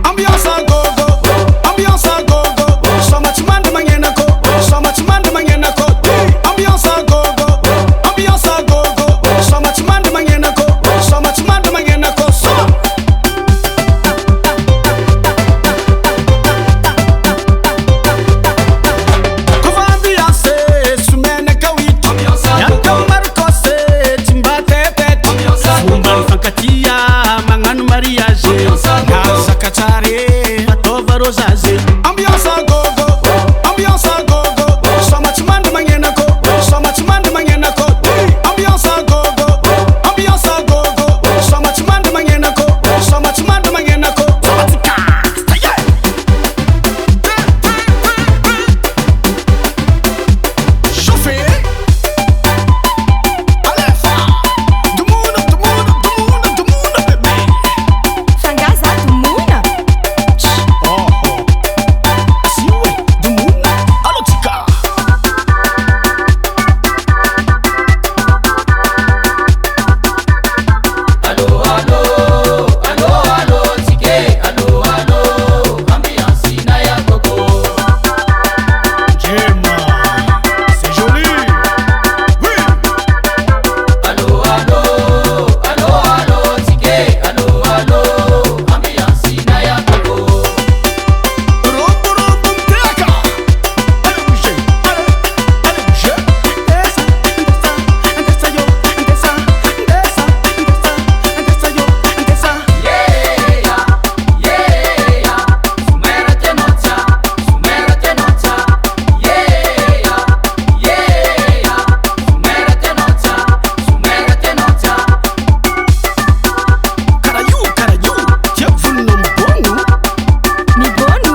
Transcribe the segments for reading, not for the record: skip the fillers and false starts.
Ambiance à gogo, ambiance à gogo. Sama chimanda mangena ko, sama chimanda mangena ko. Ambiance à gogo, ambiance à gogo. Sama chimanda mangena ko, sama chimanda mangena ko. Sama. Kuva ambiance, sumene kawit. Yanka markose, timbate pet. Umban fankatia, manganu mariage. Nasa kachare, atova rosaze. Ambiance à gogo, ambiance à gogo. Sama chimanda mangena ko, sama chimanda mangena ko. Ambiance à gogo, ambiance à gogo. Sama chimanda mangena ko, sama chimanda mangena ko. Chauffez. Allez, tout le monde, tout le monde, tout le monde, tout le monde, bébé. Shangaza tumuna. Assim, ué, do mundo, alô, tica. Gemma, c'est joli. Oui. Rombo, rombo, teca. Allez, bouger. Allez, bouger. Carayu, carayu, tiens, vous n'en bon. Mi bonu.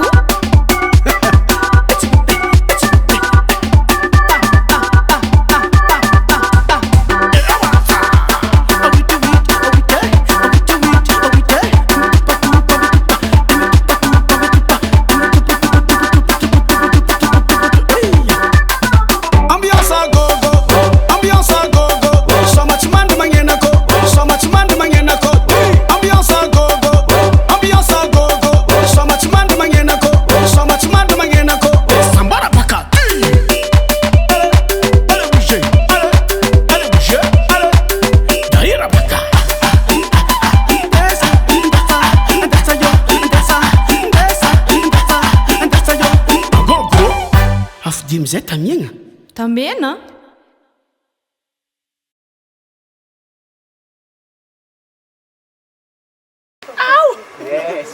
Ambiance à gogo, ambiance à gogo. Sama chimanda mangena ko, sama chimanda mangena ko. Ambiance à gogo, ambiance à gogo. Sama chimanda mangena ko, sama chimanda mangena ko. Sambara paka. Allez bouger, allez bouger, allez. Daira paka. Gogo, afdim zeta mienga. Tambena. Yes.